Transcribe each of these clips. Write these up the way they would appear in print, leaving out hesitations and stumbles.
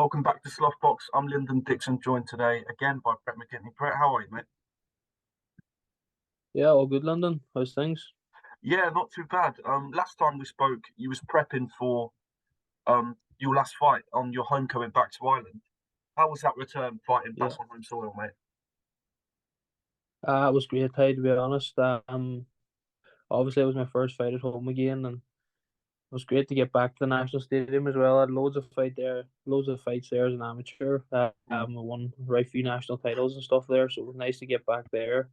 Welcome back to Slothbox. I'm Lyndon Dixon, joined today again by Brett McGINTY. Brett, how are you, mate? Yeah, all good, London. How's things? Yeah, not too bad. Last time we spoke, you was prepping for your last fight on your homecoming back to Ireland. How was that return fighting back Yeah, on home soil, mate? it was great, hey, to be honest. Obviously, it was my first fight at home again, and it was great to get back to the national stadium as well. I had loads of fights there as an amateur. Mm, I won right few national titles and stuff there, so it was nice to get back there.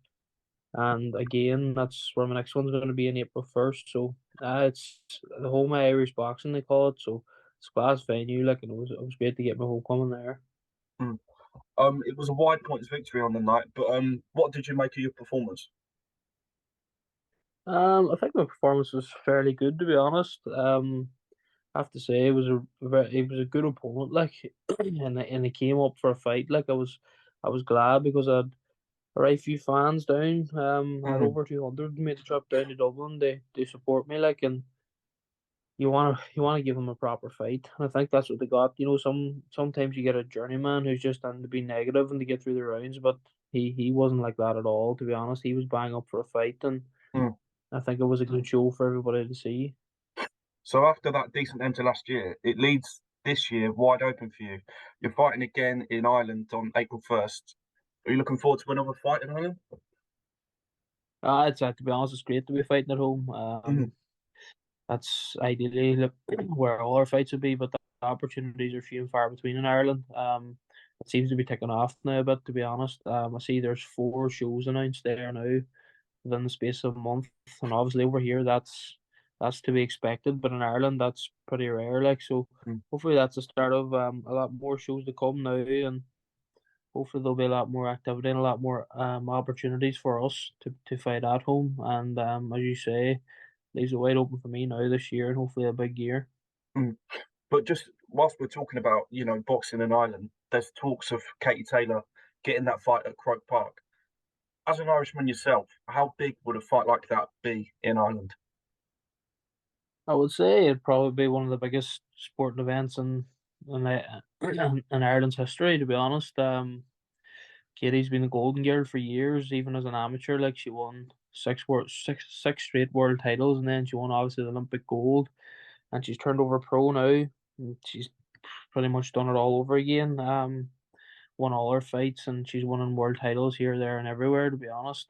And again, that's where my next one's going to be in April 1st. So, it's the home of Irish boxing they call it. So it's class venue, like, and it was great to get my homecoming there. mm. It was a wide points victory on the night, but what did you make of your performance? I think my performance was fairly good, to be honest. I have to say it was a good opponent, like, and he came up for a fight. Like, I was glad because I had a right few fans down. I had Mm, over 200 made the trip down to Dublin. They support me, like, and you wanna give them a proper fight. And I think that's what they got. Sometimes you get a journeyman who's just trying to be negative and to get through the rounds, but he wasn't like that at all. To be honest, he was bang up for a fight, and mm. I think it was a good show for everybody to see. So after that decent end to last year, it leads this year wide open for you. You're fighting again in Ireland on April 1st. Are you looking forward to another fight in Ireland? It's to be honest, it's great to be fighting at home. Mhm. That's ideally where all our fights would be, but the opportunities are few and far between in Ireland. It seems to be taking off now a bit, to be honest. I see there's 4 shows announced there now within the space of a month, and obviously over here that's to be expected, but in Ireland that's pretty rare. Like, so, Mm. hopefully that's the start of a lot more shows to come now, and hopefully there'll be a lot more activity and a lot more opportunities for us to fight at home. And as you say, leaves it wide open for me now this year and hopefully a big year. Mm. But just whilst we're talking about, boxing in Ireland, there's talks of Katie Taylor getting that fight at Croke Park. As an Irishman yourself, how big would a fight like that be in Ireland? I would say it'd probably be one of the biggest sporting events in Ireland's history, to be honest. Katie's been a golden girl for years, even as an amateur. Like, she won six straight world titles, and then she won obviously the Olympic gold, and she's turned over pro now. And she's pretty much done it all over again. Won all her fights, and she's winning world titles here, there, and everywhere. To be honest,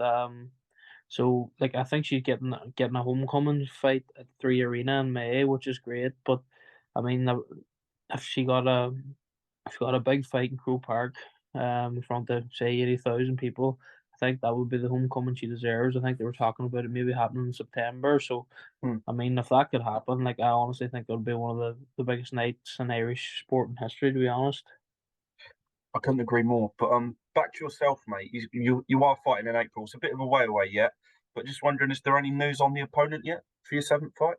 so, like, I think she's getting a homecoming fight at Three Arena in May, which is great. But I mean, if she got a if she got a big fight in Crow Park, in front of say 80,000 people, I think that would be the homecoming she deserves. I think they were talking about it maybe happening in September. So, Hmm, I mean, if that could happen, like, I honestly think it would be one of the biggest nights in Irish sport in history. To be honest. I couldn't agree more. But back to yourself, mate. You are fighting in April. It's a bit of a way away yet, but just wondering, is there any news on the opponent yet for your seventh fight?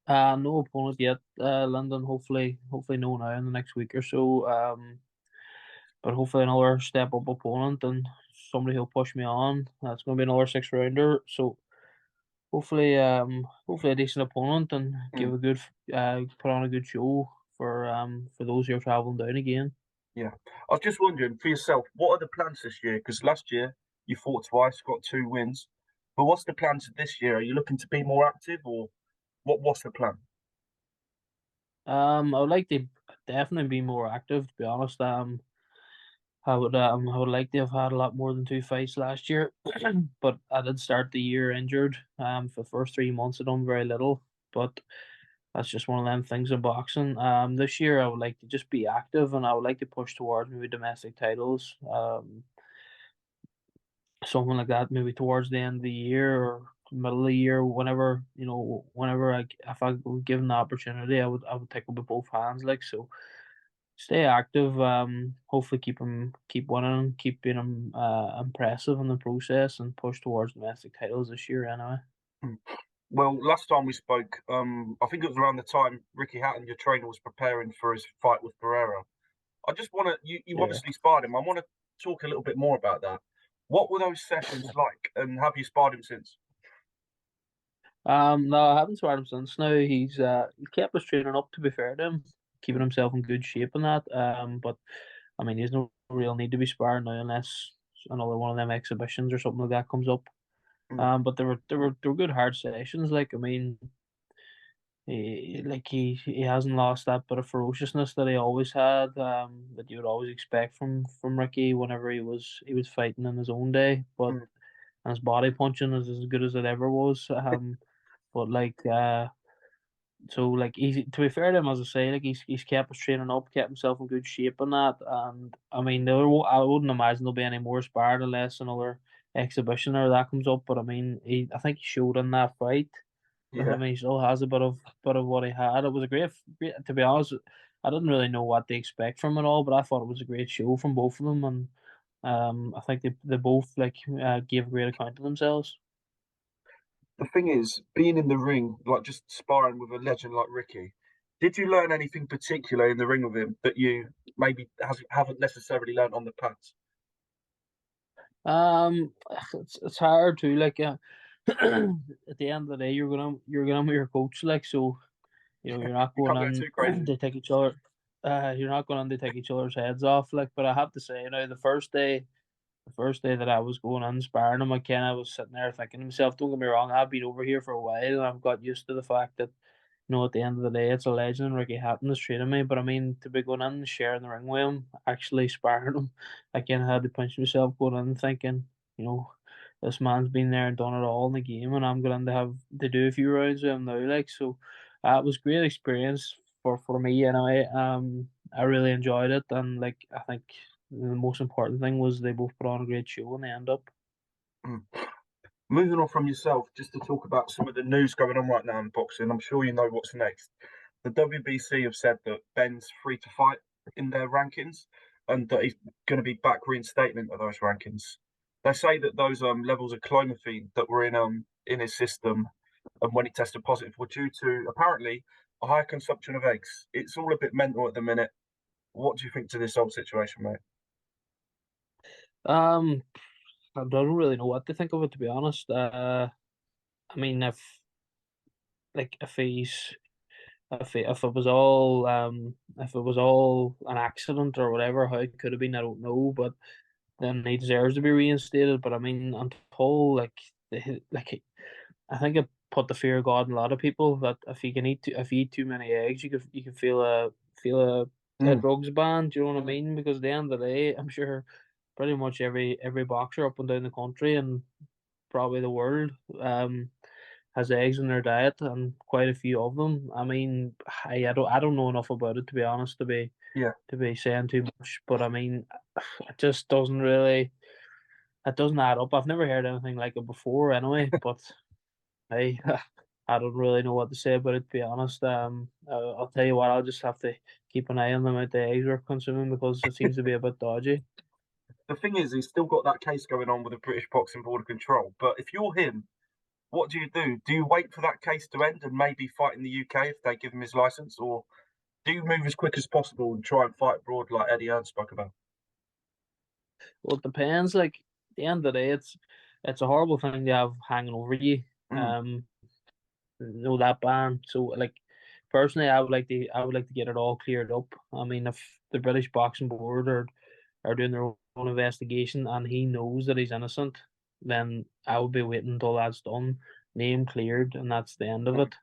No opponent yet. London, hopefully no now in the next week or so. But hopefully another step up opponent and somebody who'll push me on. That's going to be another 6 rounder. So hopefully a decent opponent and Hmm, put on a good show for those who are traveling down again. yeah. I was just wondering for yourself, what are the plans this year? Because last year you fought twice, got 2 wins. But what's the plans this year? Are you looking to be more active, or what's the plan? I would like to definitely be more active. To be honest, I would like to have had a lot more than 2 fights last year, but I did start the year injured. For the first 3 months I done very little, but that's just one of them things in boxing. This year I would like to just be active and I would like to push towards maybe domestic titles. Something like that, maybe towards the end of the year or middle of the year, whenever if I were given the opportunity, I would take it with both hands. Like, so, stay active. Hopefully keep winning, keep being impressive in the process, and push towards domestic titles this year. Anyway. Hmm. Well, last time we spoke, I think it was around the time Ricky Hatton, your trainer, was preparing for his fight with Barrera. I just want to, you Yeah. obviously sparred him. I want to talk a little bit more about that. What were those sessions like, and have you sparred him since? No, I haven't seen him since now. He kept us training up. To be fair to him, keeping himself in good shape and that. But I mean, there's no real need to be sparring now unless another one of them exhibitions or something like that comes up. Mm, But there were good hard sessions. Like I mean, he hasn't lost that bit of ferociousness that he always had. That you would always expect from Ricky whenever he was fighting in his own day. But mm, and his body punching is as good as it ever was. But like so like he's to be fair to him, as I say, like he's kept his training up, kept himself in good shape and that. And I mean, I wouldn't imagine there'll be any more sparred unless another exhibition or that comes up. But I mean, I think he showed in that fight. I yeah. mean, he still has a bit of what he had. It was a great. To be honest, I didn't really know what to expect from it all, but I thought it was a great show from both of them, and I think they both gave a great account of themselves. The thing is, being in the ring, like just sparring with a legend like Ricky, did you learn anything particular in the ring with him that you maybe haven't necessarily learned on the pads? Um, it's hard to like. At the end of the day, you're gonna be your coach, like so. You're not You going can't go too on crazy. to take each other. You're not going on to take each other's heads off. Like, but I have to say, the first day that I was going on sparring him, I was sitting there thinking to myself, don't get me wrong, I've been over here for a while and I've got used to the fact that, at the end of the day, it's a legend. Ricky Hatton is training me, but I mean, to be going in and sharing the ring with him, actually sparring him, I kind of had to pinch myself going in and thinking, you know, this man's been there and done it all in the game, and I'm going to have to do a few rounds with him now. Like, so it was a great experience for me anyway. I really enjoyed it, and like, I think the most important thing was they both put on a great show and they end up. Mm. Moving on from yourself, just to talk about some of the news going on right now in boxing. I'm sure you know what's next. The WBC have said that Ben's free to fight in their rankings, and that he's going to be back reinstated into those rankings. They say that those levels of clomiphene that were in his system, and when he tested positive, were due to apparently a high consumption of eggs. It's all a bit mental at the minute. What do you think to this whole situation, mate? Um, I don't really know what to think of it, to be honest. I mean, if he's if it was all an accident or whatever, how it could have been, I don't know. But then he deserves to be reinstated. But I mean, until like I think it put the fear of God in a lot of people that if you eat too many eggs, you could feel a Mm, drugs ban. Do you know what I mean? Because at the end of the day, I'm sure pretty much every boxer up and down the country and probably the world has eggs in their diet, and quite a few of them. I mean, I don't know enough about it, to be honest, yeah. to be saying too much. But I mean, it just doesn't really it doesn't add up. I've never heard anything like it before, anyway. But hey, I don't really know what to say about it, to be honest. I'll tell you what, I'll just have to keep an eye on the amount of eggs we're consuming because it seems to be a bit dodgy. The thing is, he's still got that case going on with the British Boxing Board of Control. But if you're him, what do you do? Do you wait for that case to end and maybe fight in the UK if they give him his license, or do you move as quick as possible and try and fight abroad like Eddie Hearn spoke about? Well, it depends. Like at the end of the day, it's a horrible thing to have hanging over you. Mm, That ban. So like personally, I would like to get it all cleared up. I mean, if the British Boxing Board are doing their own investigation and he knows that he's innocent, then I would be waiting until that's done, name cleared, and that's the end of mm, it.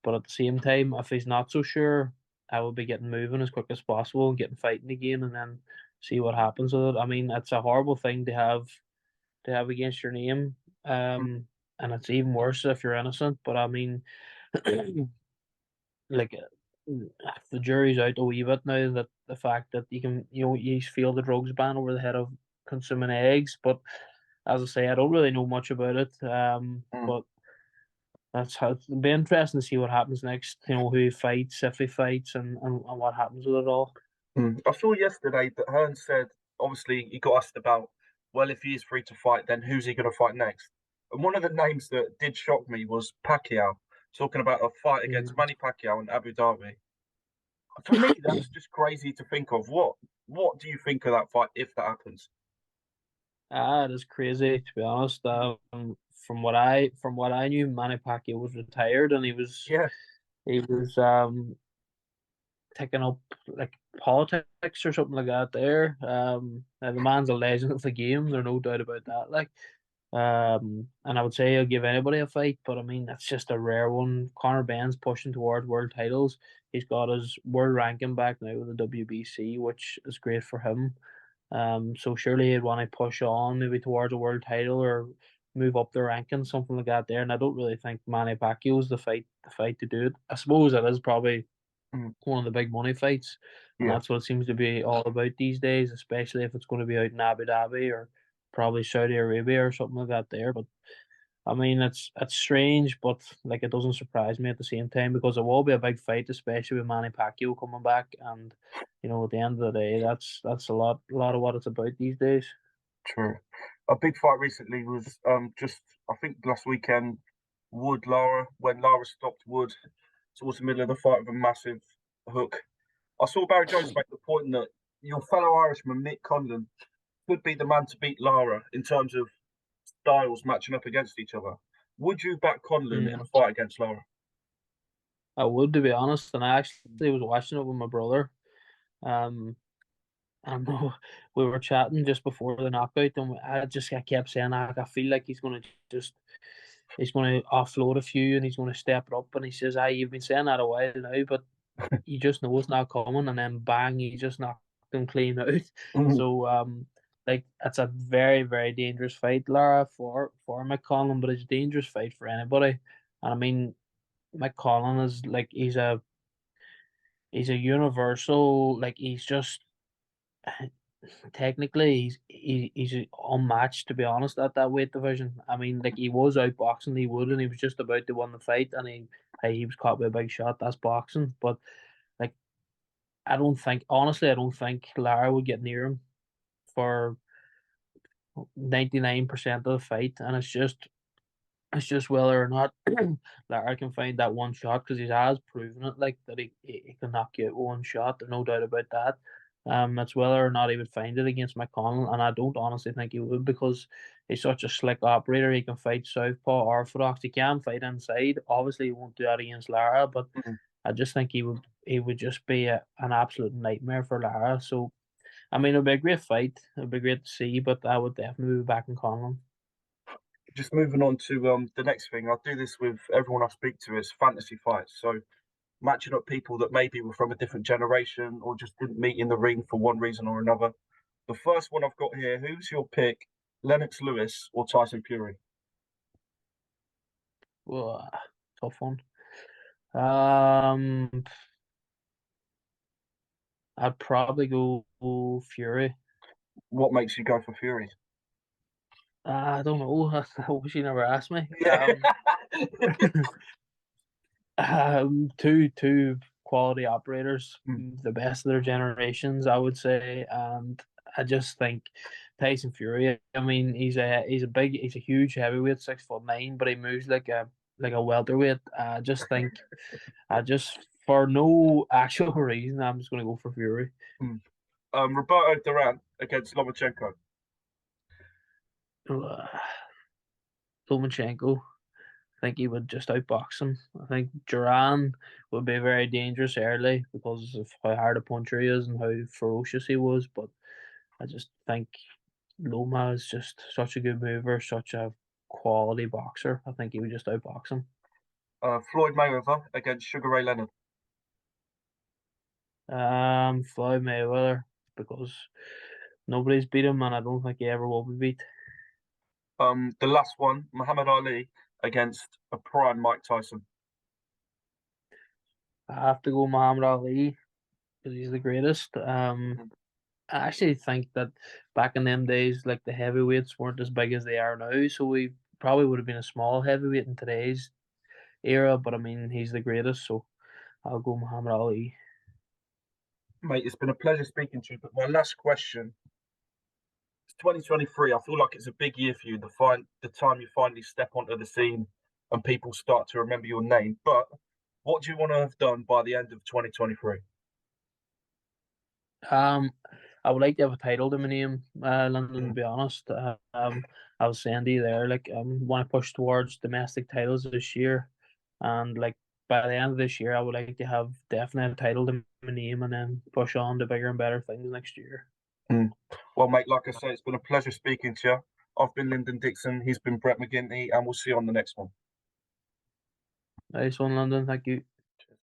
But at the same time, if he's not so sure, I would be getting moving as quick as possible and getting fighting again, and then see what happens with it. I mean, it's a horrible thing to have against your name. mm, And it's even worse if you're innocent. But I mean, like the jury's out a wee bit now that the fact that you feel the drugs ban over the head of consuming eggs. But as I say, I don't really know much about it. mm, But that's how it'll be interesting to see what happens next. Who he fights, if he fights, and what happens with it all. I saw yesterday that Hearn said, obviously, he got asked about, well, if he is free to fight, then who's he going to fight next? And one of the names that did shock me was Pacquiao, talking about a fight against Mm. Manny Pacquiao in Abu Dhabi. For me, that's just crazy to think of. What do you think of that fight if that happens? It is crazy to be honest. From what I knew, Manny Pacquiao was retired, and he was Yeah, he was taking up like politics or something like that. There, the man's a legend of the game. There's no doubt about that. Like, and I would say he'll give anybody a fight, but I mean that's just a rare one. Conor Ben's pushing towards world titles. He's got his world ranking back now with the WBC, which is great for him. So surely he'd want to push on maybe towards a world title or move up the ranking, something like that there. And I don't really think Manny Pacquiao's the fight to do it. I suppose it is probably Mm, one of the big money fights, and yeah, that's what it seems to be all about these days, especially if it's going to be out in Abu Dhabi or probably Saudi Arabia or something like that there. But I mean, it's strange, but like it doesn't surprise me at the same time because it will be a big fight, especially with Manny Pacquiao coming back, and at the end of the day, that's a lot of what it's about these days. true. A big fight recently was just I think last weekend. Wood Lara when Lara stopped Wood towards the middle of the fight with a massive hook. I saw Barry Jones make the point that your fellow Irishman Mick Conlan could be the man to beat Lara in terms of styles matching up against each other. Would you back Conlan in a Mm, fight against Lara? I would, to be honest, and I actually was watching it with my brother. Um, I know we were chatting just before the knockout, and I kept saying I feel like he's going to offload a few and he's going to step it up. And he says, you've been saying that a while now, but you just know it's not coming. And then bang, he just knocked him clean out. Mhm. So, like, it's a very, very dangerous fight, Lara, for McCollum, but it's a dangerous fight for anybody. And I mean, McCollum is like, he's a universal, like, he's just, technically he's unmatched, to be honest, at that weight division. I mean, like he was outboxing he would and he was just about to win the fight and he was caught by a big shot. That's boxing. But like I don't think Lara would get near him for 99% of the fight, and it's just whether or not Lara can find that one shot because he has proven it, like that he can knock you out with one shot. There's no doubt about that. It's whether or not he would find it against McConnell, and I don't honestly think he would because he's such a slick operator. He can fight southpaw, orthodox. He can fight inside. Obviously, he won't do that against Lara, but Mhm. I just think he would just be an absolute nightmare for Lara. So I mean, it'd be a great fight. It'd be great to see, but I would definitely be back in Conlon. Just moving on to the next thing. I do this with everyone I speak to. Is fantasy fights. So matching up people that maybe were from a different generation or just didn't meet in the ring for one reason or another. The first one I've got here. Who's your pick? Lennox Lewis or Tyson Fury? Well, tough one. Um, I'd probably go Fury. What makes you go for Fury? I don't know. I wish you never asked me. Yeah. Two quality operators, Mm, the best of their generations, I would say, and I just think Tyson Fury. I mean, he's a huge heavyweight, 6'9", but he moves like a welterweight. I just for no actual reason, I'm just gonna go for Fury. mm. Roberto Duran against Lomachenko. Lomachenko. I think he would just outbox him. I think Duran would be very dangerous early because of how hard a puncher he is and how ferocious he was. But I just think Loma is just such a good mover, such a quality boxer. I think he would just outbox him. Floyd Mayweather against Sugar Ray Leonard. Floyd Mayweather because nobody's beat him, and I don't think he ever will be beat. The last one, Muhammad Ali against a prime Mike Tyson. I have to go Muhammad Ali because he's the greatest. I actually think that back in them days, like the heavyweights weren't as big as they are now, so we probably would have been a small heavyweight in today's era. But I mean, he's the greatest, so I'll go Muhammad Ali. Mate, it's been a pleasure speaking to you. But my last question, it's 2023. I feel like it's a big year for you. The time you finally step onto the scene and people start to remember your name. But what do you want to have done by the end of 2023? Um, I would like to have a title to my name, London. To Mm, be honest, I was saying to you there, like, want to push towards domestic titles this year, and like by the end of this year, I would like to have definitely a title to my name and then push on to bigger and better things next year. Well, mate, like I say, it's been a pleasure speaking to you. I've been Lyndon Dixon. He's been Brett McGinty, and we'll see you on the next one. Nice one, London. Thank you.